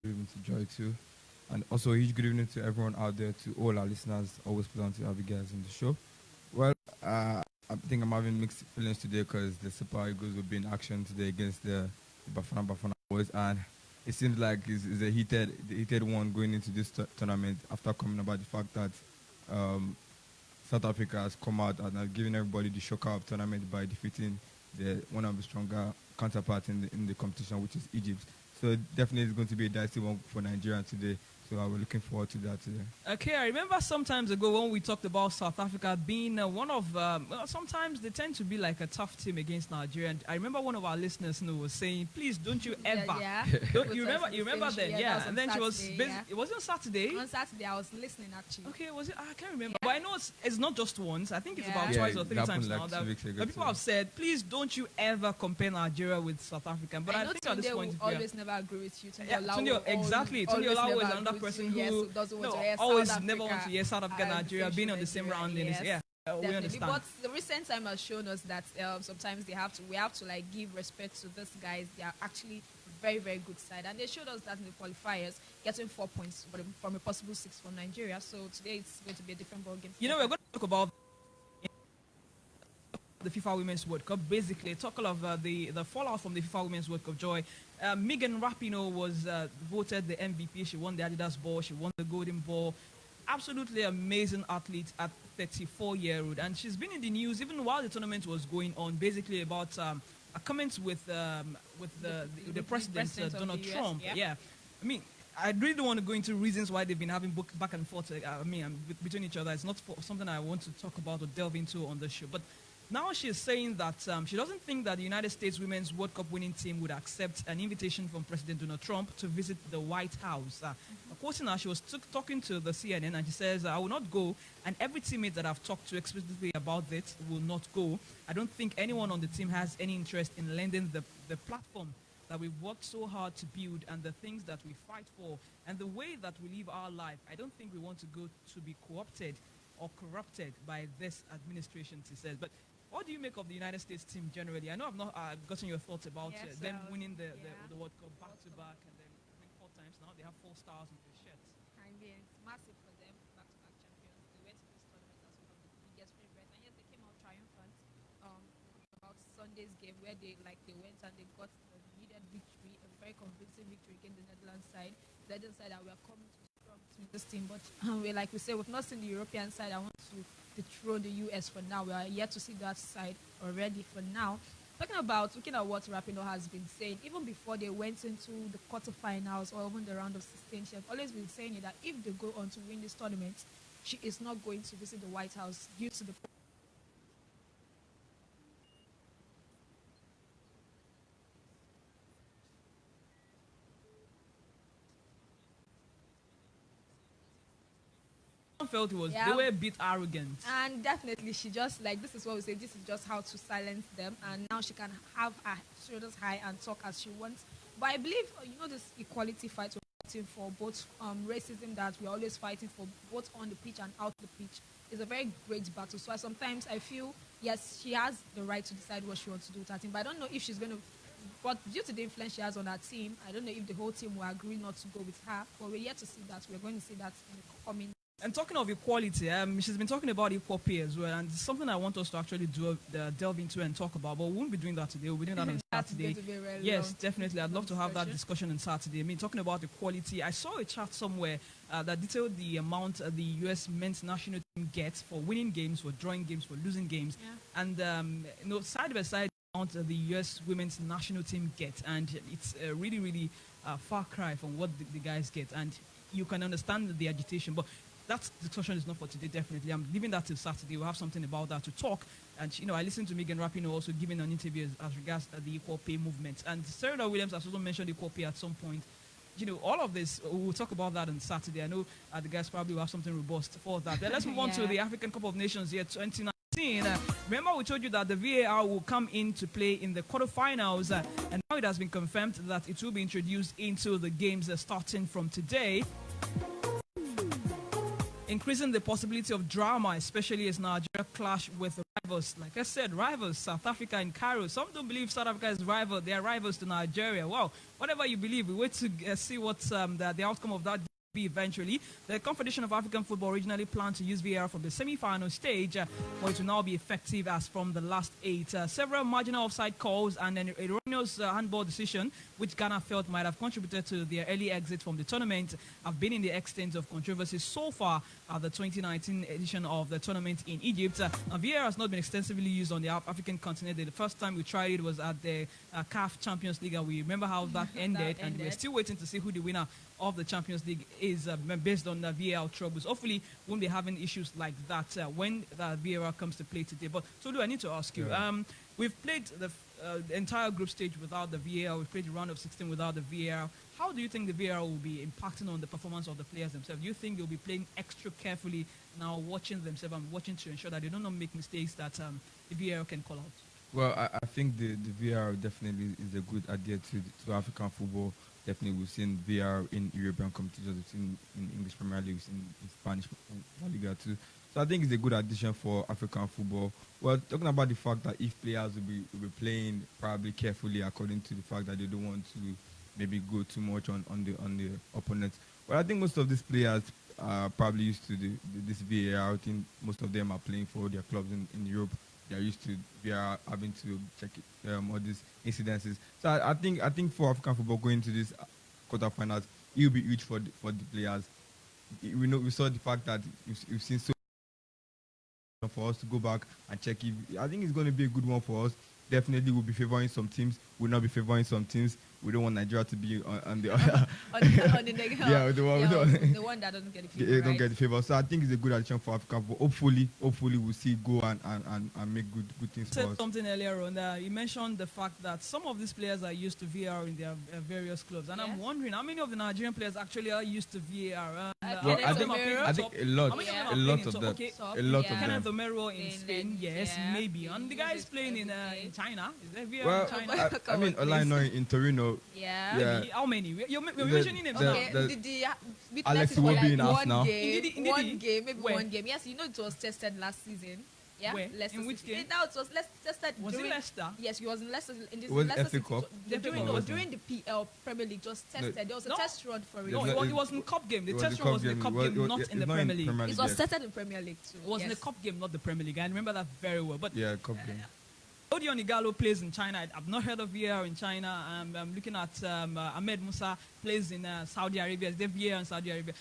good evening to Joy too. And also a huge good evening to everyone out there, to all our listeners. Always pleasant to have you guys in the show. Well, I think I'm having mixed feelings today because the Super Eagles will be in action today against the Bafana boys, and it seems like it's a heated one going into this tournament after coming about the fact that um, South Africa has come out and has given everybody the shocker of tournament by defeating one of the stronger counterparts in the competition, which is Egypt. So definitely it's going to be a dicey one for Nigeria today. So we're looking forward to that today. Okay, I remember some times ago when we talked about South Africa being one of, sometimes they tend to be like a tough team against Nigeria. And I remember one of our listeners was saying, please don't you ever. Don't, you remember then? Yeah. And then Saturday, she was, it wasn't Saturday. On Saturday, I was listening actually. Okay, was it? I can't remember. But I know it's not just once. I think it's Yeah. about Yeah, twice or it three happened times like now 2 that weeks ago that people too. have said, please don't you ever compare Nigeria with South Africa. But I know think at this Tunde point, will always never agree with you. Tunde yeah, Olawo Tunde, will exactly. Tunde always Olawo is never another agree with person you. who Yes, who doesn't want to hear always South never want to hear South Africa, and Nigeria being on the same same round. And Nigeria, yeah, we Definitely. understand. But the recent time has shown us that sometimes we have to like give respect to these guys. They are actually very, very good side, and they showed us that in the qualifiers, getting 4 points from a possible 6 for Nigeria. So today it's going to be a different ball game. You know, we're going to talk about the FIFA Women's World Cup. Basically, talk of the fallout from the FIFA Women's World Cup. Joy, Megan Rapinoe was voted the MVP. She won the Adidas Ball. She won the Golden Ball. Absolutely amazing athlete at 34-year-old, and she's been in the news even while the tournament was going on. Basically, about a comment with the president Donald of the US, Trump. yeah. Yeah, I mean. I really don't want to go into reasons why they've been having back and forth. Between each other. It's not something I want to talk about or delve into on the show. But now she is saying that she doesn't think that the United States Women's World Cup winning team would accept an invitation from President Donald Trump to visit the White House. Quoting her, she was talking to the CNN, and she says, I will not go, and every teammate that I've talked to explicitly about it will not go. I don't think anyone on the team has any interest in lending the platform that we've worked so hard to build and the things that we fight for and the way that we live our life. I don't think we want to go to be co-opted or corrupted by this administration, she says. But what do you make of the United States team generally? I know I've not gotten your thoughts about them winning the World Cup back-to-back, and then I think 4 times now. They have 4 stars in their shirts. I mean, it's massive for them, back-to-back champions. They went to this tournament as one of the biggest favorites, and yes, they came out triumphant. About Sunday's game where they went and they got the needed victory, a very convincing victory against the Netherlands side. The Netherlands side that we are coming to strong to this team, but we've not seen the European side. I want to dethrone the US for now. We are yet to see that side already for now. Looking at what Rapinoe has been saying, even before they went into the quarterfinals or even the round of 16, she has always been saying that if they go on to win this tournament, she is not going to visit the White House due to the Felt it was they were a bit arrogant. And definitely, she just this is what we say. This is just how to silence them, and now she can have her shoulders high and talk as she wants. But I believe this equality fight we're fighting for, both racism that we're always fighting for, both on the pitch and out the pitch, is a very great battle. So sometimes I feel yes, she has the right to decide what she wants to do with her team, but I don't know if she's going to. But due to the influence she has on her team, I don't know if the whole team will agree not to go with her. But we're yet to see that. We're going to see that in the coming. And talking of equality, she's been talking about equal pay as well, and it's something I want us to actually delve into and talk about, but we won't be doing that today. We'll be doing that on Saturday. Yes, definitely. I'd love to have that discussion on Saturday. I mean, talking about equality, I saw a chart somewhere that detailed the amount the U.S. men's national team gets for winning games, for drawing games, for losing games, and side by side, the amount the U.S. women's national team gets, and it's a really, really far cry from what the guys get, and you can understand the agitation, but that discussion is not for today, definitely. I'm leaving that till Saturday. We'll have something about that to talk. And, I listened to Megan Rapinoe also giving an interview as regards the equal pay movement. And Serena Williams has also mentioned equal pay at some point. All of this, we'll talk about that on Saturday. I know the guys probably will have something robust for that. Then let's move on to the African Cup of Nations year 2019. Remember, we told you that the VAR will come into play in the quarterfinals. And now it has been confirmed that it will be introduced into the games starting from today, increasing the possibility of drama, especially as Nigeria clash with rivals. Like I said, rivals, South Africa and Cairo. Some don't believe South Africa is rival. They are rivals to Nigeria. Wow. Whatever you believe, we wait to see what's the outcome of that be eventually. The Confederation of African Football originally planned to use VAR from the semi-final stage, but it will now be effective as from the last 8. Several marginal offside calls and an erroneous handball decision, which Ghana felt might have contributed to their early exit from the tournament, have been in the extent of controversy so far at the 2019 edition of the tournament in Egypt. VAR has not been extensively used on the African continent. The first time we tried it was at the CAF Champions League, and we remember how that ended, and we're still waiting to see who the winner of the Champions League is based on the VAR troubles. Hopefully, we won't be having issues like that when the VAR comes to play today. But Tolu, I need to ask you. We've played the entire group stage without the VAR. We've played the round of 16 without the VAR. How do you think the VAR will be impacting on the performance of the players themselves? Do you think they'll be playing extra carefully now, watching themselves and watching to ensure that they don't make mistakes that the VAR can call out? Well, I think the VAR definitely is a good idea to African football. Definitely, we've seen VAR in European competitions, we've seen in English Premier League, we've seen in Spanish La Liga too. So I think it's a good addition for African football. Well, talking about the fact that if players will be playing probably carefully according to the fact that they don't want to maybe go too much on the opponent. Well, I think most of these players are probably used to this VAR. I think most of them are playing for their clubs in Europe. They are used to VAR having to check all these incidences. So I think for African football going to this quarterfinals, it will be huge for the players. We saw the fact that we've seen so for us to go back and check if I think it's going to be a good one for us. Definitely, we'll be favoring some teams. We'll not be favoring some teams. We don't want Nigeria to be on the on the negative. Yeah, the one that doesn't get the favor. Don't get the favor. So I think it's a good addition for Africa. But hopefully we'll see go and make good things for us. You said something earlier on. You mentioned the fact that some of these players are used to VAR in their various clubs, and I'm wondering how many of the Nigerian players actually are used to VAR. Well, I think a lot of them. Okay. A lot of them. Kenneth Romero in Spain, yes, maybe. And the guy is playing in China. Is there VAR Well, in China? I mean, Olaino in Torino. Yeah. How many? You're mentioning names now. Okay. Alex Iwobi in us now. One game, maybe one game. Yes, it was tested last season. Yeah, where? Leicester. In which game? That was tested. Was it Leicester? Yes, it was in Leicester. In this Was Leicester FA Cup? during the PL Premier League, just tested. There was a test run for it. No, it was in the cup game. The test run was in the cup game, not in the not Premier League. It was tested in Premier League too. It was in the cup game, not the Premier League. I remember that very well. But yeah, cup game. Odion Igalo plays in China. I've not heard of VAR in China. I'm looking at Ahmed Musa plays in Saudi Arabia. Is there VAR in Saudi Arabia?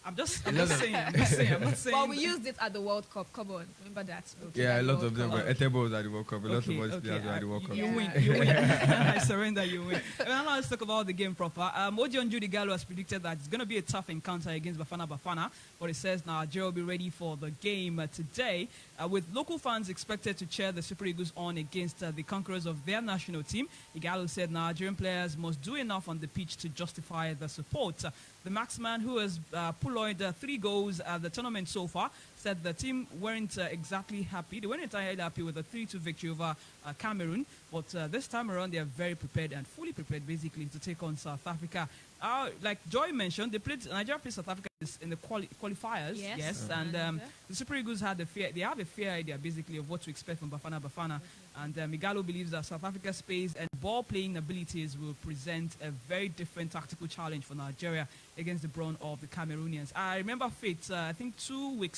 I'm just saying. I'm not saying. Well, we used it at the World Cup. Come on, remember that? Yeah, a lot of them were Etebo at the World Cup. A lot of us players were at the World Cup. You win. I surrender. You win. Now let's talk about the game proper. Odion Judy Gallo has predicted that it's going to be a tough encounter against Bafana, but he says Nigeria will be ready for the game today, with local fans expected to cheer the Super Eagles on against the conquerors of their national team. Igalo said Nigerian players must do enough on the pitch to justify the support. The marksman, who has pulloid 3 goals at the tournament so far, said the team weren't exactly happy. They weren't entirely happy with the 3-2 victory over Cameroon, but this time around they are very prepared and fully prepared, basically, to take on South Africa. Like Joy mentioned, Nigeria played South Africa in the qualifiers, yes, and the Super Eagles have a fair idea, basically, of what to expect from Bafana. And Igalo believes that South Africa's pace and ball-playing abilities will present a very different tactical challenge for Nigeria against the brawn of the Cameroonians. I remember Faith, I think 2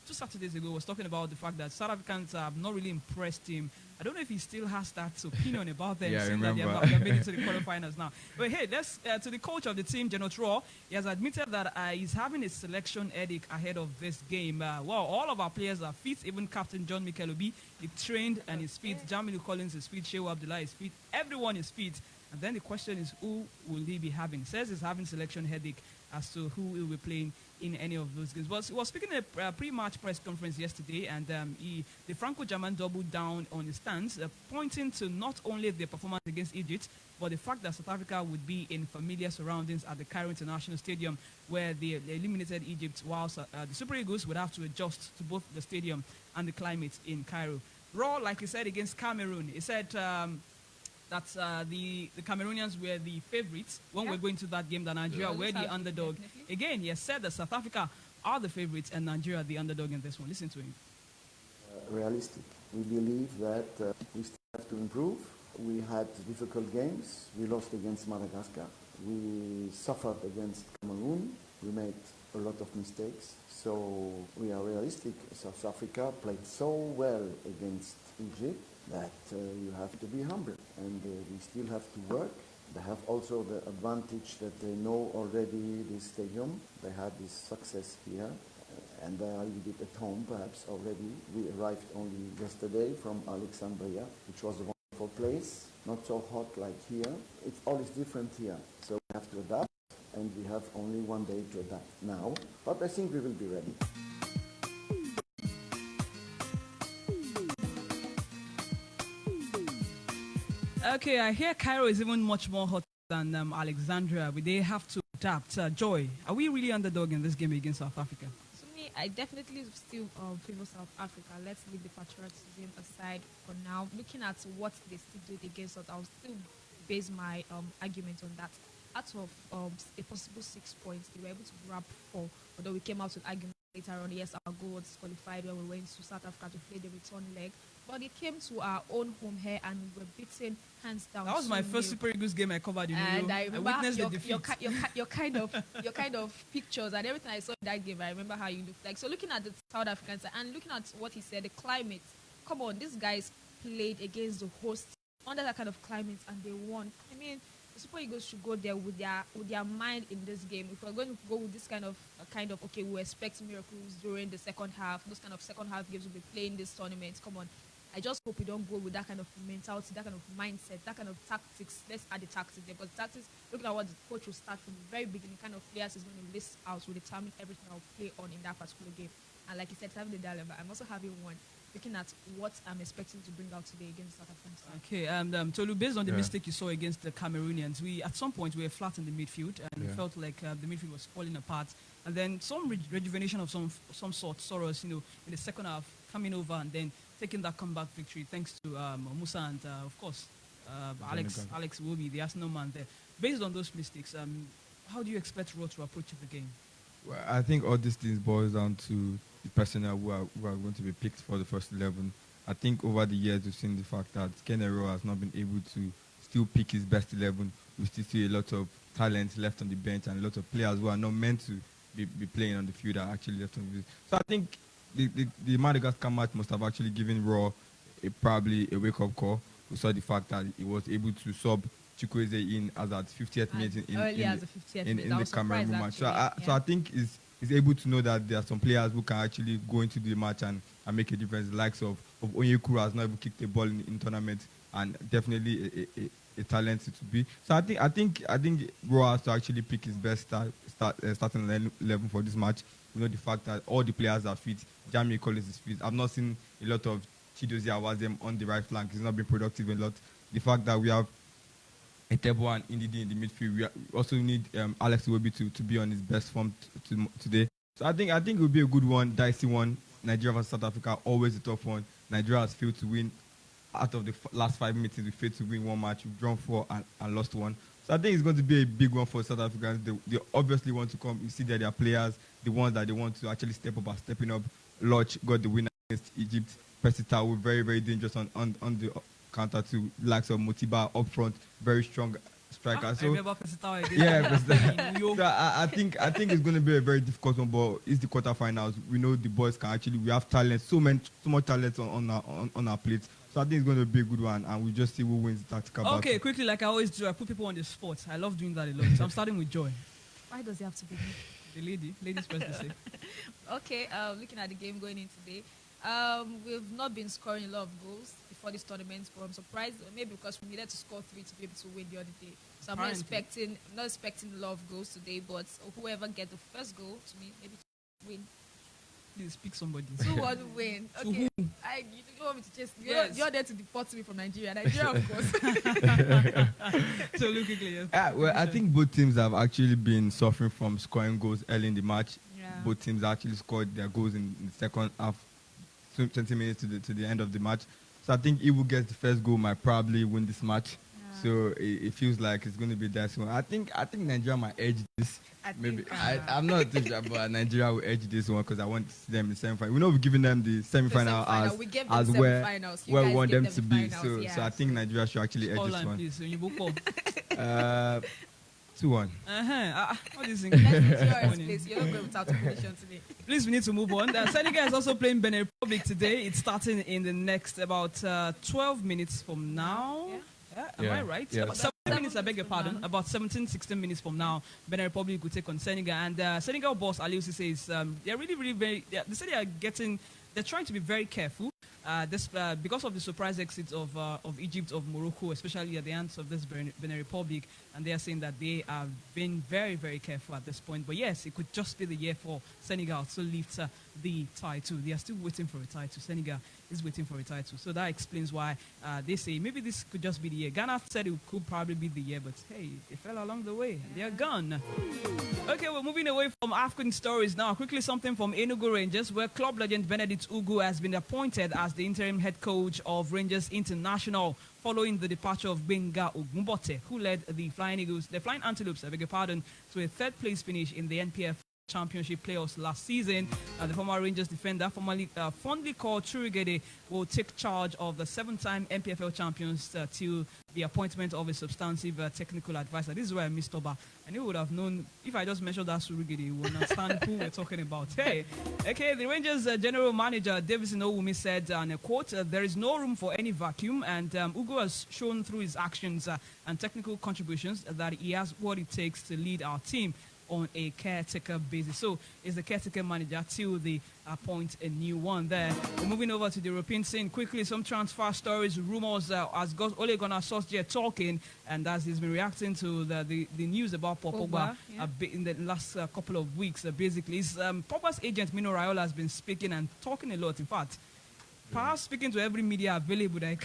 Saturdays ago, was talking about the fact that South Africans have not really impressed him. I don't know if he still has that opinion about them, yeah, saying that they're made it to the quarterfinals now. But hey, let's to the coach of the team, Genot Raw. He has admitted that he's having a selection headache ahead of this game. All of our players are fit, even Captain John Mikel Obi, he trained and is fit. Jamilu Collins is fit, Shehu Abdullah is fit. Everyone is fit. And then the question is, who will he be having? He says he's having selection headache as to who will be playing in any of those games. He was speaking at a pre-match press conference yesterday, and the Franco-German doubled down on his stance, pointing to not only their performance against Egypt, but the fact that South Africa would be in familiar surroundings at the Cairo International Stadium, where they eliminated Egypt, whilst the Super Eagles would have to adjust to both the stadium and the climate in Cairo. Raw, like he said, against Cameroon, he said that the Cameroonians were the favorites when we're going to that game, that Nigeria were the underdog. Definitely. Again, he has said that South Africa are the favorites and Nigeria the underdog in this one. Listen to him. realistic. We believe that we still have to improve. We had difficult games. We lost against Madagascar. We suffered against Cameroon. We made a lot of mistakes. So we are realistic. South Africa played so well against Egypt that you have to be humble. And we still have to work. They have also the advantage that they know already this stadium. They had this success here. And they are a little bit at home perhaps already. We arrived only yesterday from Alexandria, which was a wonderful place. Not so hot like here. It's always different here. So we have to adapt. And we have only one day to adapt now. But I think we will be ready. Okay, I hear Cairo is even much more hot than Alexandria. But they have to adapt. Joy, are we really underdog in this game against South Africa? To me, I definitely still favor South Africa. Let's leave the patriotism aside for now. Looking at what they still did against us, I'll still base my argument on that. Out of a possible 6 points, they were able to grab 4. Although we came out with argument later on, yes, our goal was disqualified when we went to South Africa to play the return leg. But it came to our own home here and we were beaten hands down. That was my first Super Eagles game I covered. And I remember witnessed the defeat. your kind of pictures and everything I saw in that game. I remember how you looked like. So looking at the South African side and looking at what he said, the climate. Come on, these guys played against the host under that kind of climate and they won. I mean, the Super Eagles should go there with their mind in this game. If we're going to go with this kind of okay, we expect miracles during the second half. Those kind of second half games will be playing this tournament. Come on. I just hope we don't go with that kind of mentality, that kind of mindset, that kind of tactics. Let's add the tactics there. But the tactics, looking at what the coach will start from the very beginning, kind of players is going to list out will determine everything I'll play on in that particular game. And like you said, having the dilemma, I'm also having one. Looking at what I'm expecting to bring out today against South Africa. Okay, and Tolu, based on the mistake you saw against the Cameroonians, we at some point we were flat in the midfield and it felt like the midfield was falling apart. And then some rejuvenation of some sort saw us, in the second half coming over and then taking that comeback victory thanks to Musa and of course Alex Iwobi, the Arsenal man there. Based on those mistakes, how do you expect Raw to approach the game? Well, I think all these things boils down to the personnel who are going to be picked for the first 11. I think over the years we've seen the fact that Ken Rowe has not been able to still pick his best 11. We still see a lot of talent left on the bench and a lot of players who are not meant to be playing on the field are actually left on the field. So I think the Madagascar match must have actually given Raw probably a wake-up call. We saw the fact that he was able to sub Chukwueze in as at 50th minute in the Cameroon match. So I think he's able to know that there are some players who can actually go into the match and make a difference. The likes of Onyekuru has not even kicked a ball in tournament and definitely a talent to be. So I think Raw has to actually pick his best starting 11 for this match. You know, the fact that all the players are fit. Jamie Collins is fit. I've not seen a lot of Chidozie Awazem on the right flank. He's not been productive a lot. The fact that we have Etebo and Ndidi in the midfield. We also need Alex Iwobi to be on his best form today. So I think it will be a good one, dicey one. Nigeria versus South Africa, always a tough one. Nigeria has failed to win. Out of the last 5 meetings, we failed to win one match. We've drawn 4 and lost 1. So I think it's going to be a big one for South Africans. They obviously want to come. You see that their players, the ones that they want to actually step up, are stepping up. Lodge got the winner against Egypt. Persita were very, very dangerous on the counter to likes of Motiba up front, very strong striker. So I remember Persita against so I think it's going to be a very difficult one, but it's the quarterfinals. We know the boys can actually. We have talent, so much talent on our plate. So I think it's going to be a good one, and we just see who wins the tactical battle. Okay, quickly, like I always do, I put people on the spot. I love doing that a lot. So I'm starting with Joy. Why does it have to be me? The ladies first to say. Okay, looking at the game going in today, we've not been scoring a lot of goals before this tournament, but I'm surprised, maybe because we needed to score 3 to be able to win the other day. So I'm not expecting a lot of goals today, but whoever gets the first goal to me, maybe to win. Please pick somebody. 2-1 win. Okay. You don't want me to chase. Yes. You're there to deport me from Nigeria. Nigeria, of course. So look quickly. Well, I think both teams have actually been suffering from scoring goals early in the match. Yeah. Both teams actually scored their goals in the second half, 20 minutes to the end of the match. So I think who gets the first goal might probably win this match. So it feels like it's going to be that soon. I think Nigeria might edge this. I'm not too sure, but Nigeria will edge this one because I want to see them in the semi-final. We're not giving them the semi-final as where we want them to be. So I think Nigeria should actually edge this one. Please, you book 2-1. What is Please, you're not going without a prediction today. Please, we need to move on. Senegal is also playing Benin Republic today. It's starting in the next about 12 minutes from now. Am I right? Yeah. About 17 minutes, I beg your pardon. About 17, 16 minutes from now, Benin Republic will take on Senegal. And Senegal boss Ali Cisse says they're really very. They say they're trying to be very careful. Because of the surprise exit of Egypt, of Morocco, especially at the hands of this Benin Republic, and they are saying that they have been very, very careful at this point. But yes, it could just be the year for Senegal to lift the title. They are still waiting for a title. Senegal is waiting for a title. So that explains why they say maybe this could just be the year. Ghana said it could probably be the year, but hey, they fell along the way. They are gone. Okay, we're moving away from African stories now. Quickly, something from Enugu Rangers, where club legend Benedict Ugu has been appointed as the interim head coach of Rangers International following the departure of Benga Ogumbote, who led the Flying Antelopes, I beg your pardon, to a third-place finish in the NPF Championship playoffs last season. The former Rangers defender, fondly called Churigede, will take charge of the 7-time NPFL champions till the appointment of a substantive technical advisor. This is where I missed Oba. And you would have known, if I just mentioned that Churigede, you would understand who we're talking about. Hey, okay, the Rangers general manager, Davison Owumi, said, and I quote, there is no room for any vacuum, and Ugo has shown through his actions and technical contributions that he has what it takes to lead our team on a caretaker basis. So is the caretaker manager till they appoint a new one there. We're moving over to the European scene quickly. Some transfer stories, rumors has got Ole Gunnar Solskjaer talking, and as he's been reacting to the news about Pogba in the last couple of weeks. Basically, Pogba's agent Mino Raiola has been speaking and talking a lot. In fact, perhaps speaking to every media available that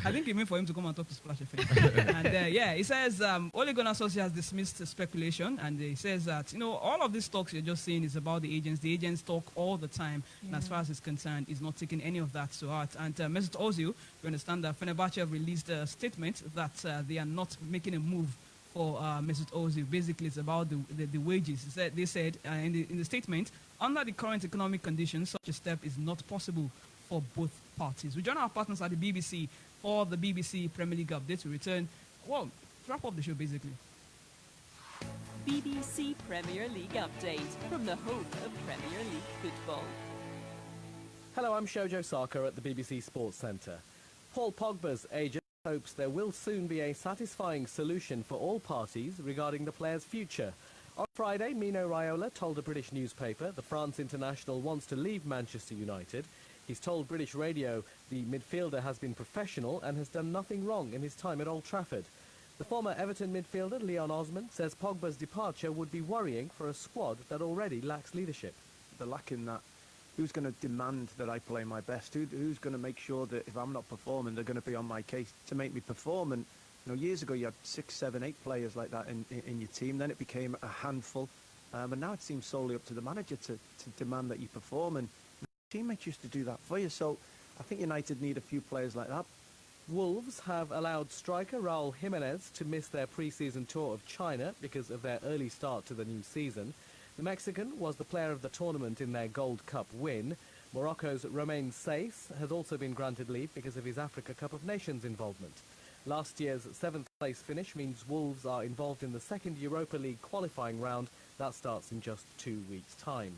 I think it meant for him to come and talk to SplashFM. And he says Ole Gunnar Solskjaer has dismissed speculation, and he says that all of these talks you're just saying is about the agents. The agents talk all the time, and as far as he's concerned, he's not taking any of that to heart. And Mesut Ozil, we understand that Fenerbahce have released a statement that they are not making a move for Mesut Ozil. Basically, it's about the wages. They said in the statement, under the current economic conditions, such a step is not possible for both parties. We join our partners at the BBC for the BBC Premier League update. We return, to wrap up the show basically. BBC Premier League update from the home of Premier League football. Hello, I'm Shojo Saka at the BBC Sports Centre. Paul Pogba's agent hopes there will soon be a satisfying solution for all parties regarding the player's future. On Friday, Mino Raiola told a British newspaper the France international wants to leave Manchester United. He's told British radio the midfielder has been professional and has done nothing wrong in his time at Old Trafford. The former Everton midfielder, Leon Osman, says Pogba's departure would be worrying for a squad that already lacks leadership. They're lacking that. Who's going to demand that I play my best? Who's going to make sure that if I'm not performing, they're going to be on my case to make me perform? And years ago, you had 6, 7, 8 players like that in your team. Then it became a handful. And now it seems solely up to the manager to demand that you perform. And teammates used to do that for you, so I think United need a few players like that. Wolves have allowed striker Raul Jimenez to miss their pre-season tour of China because of their early start to the new season. The Mexican was the player of the tournament in their Gold Cup win. Morocco's Romain Saiss has also been granted leave because of his Africa Cup of Nations involvement. Last year's 7th place finish means Wolves are involved in the second Europa League qualifying round. That starts in just 2 weeks' time.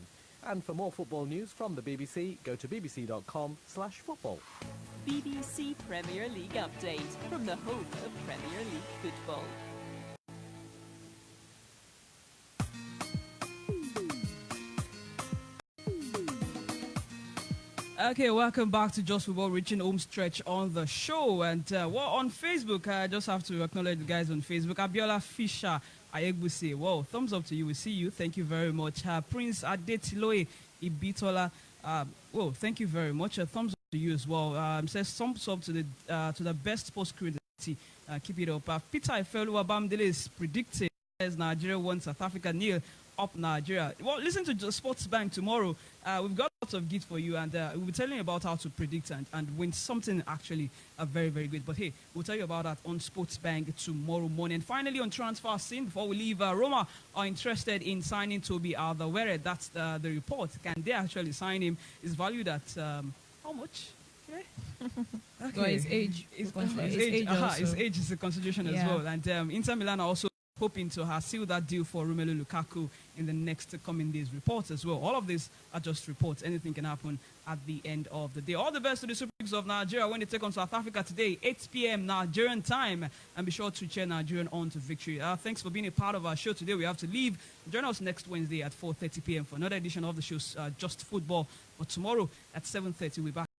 And for more football news from the BBC, go to bbc.com/football. BBC Premier League update from the home of Premier League football. Okay, welcome back to Just Football, reaching home stretch on the show. And on Facebook, I just have to acknowledge the guys on Facebook. Abiola Fisher Ayegbuse, thumbs up to you. We see you. Thank you very much. Prince Adetiloe Ibitola, thank you very much. Thumbs up to you as well. Says thumbs up to the best sports crew in the city. Keep it up. Peter Ifeoluwa Bamdele is predicting Nigeria 1, South Africa 0 up Nigeria. Well, listen to Sports Bank tomorrow. We've got lots of gifts for you, and we'll be telling you about how to predict and win something actually very, very good. But hey, we'll tell you about that on Sports Bank tomorrow morning. Finally, on transfer scene, before we leave, Roma are interested in signing Toby Alderweireld. That's the report. Can they actually sign him? Is valued at how much? Okay. Well, his age. His age is a consideration as well. And Inter Milan are also hoping to seal that deal for Romelu Lukaku in the next coming days. Reports as well. All of these are just reports. Anything can happen at the end of the day. All the best to the Super Eagles of Nigeria when they take on South Africa today, 8 p.m. Nigerian time. And be sure to cheer Nigerian on to victory. Thanks for being a part of our show today. We have to leave. Join us next Wednesday at 4:30 p.m. for another edition of the show, Just Football. But tomorrow at 7:30, we're back.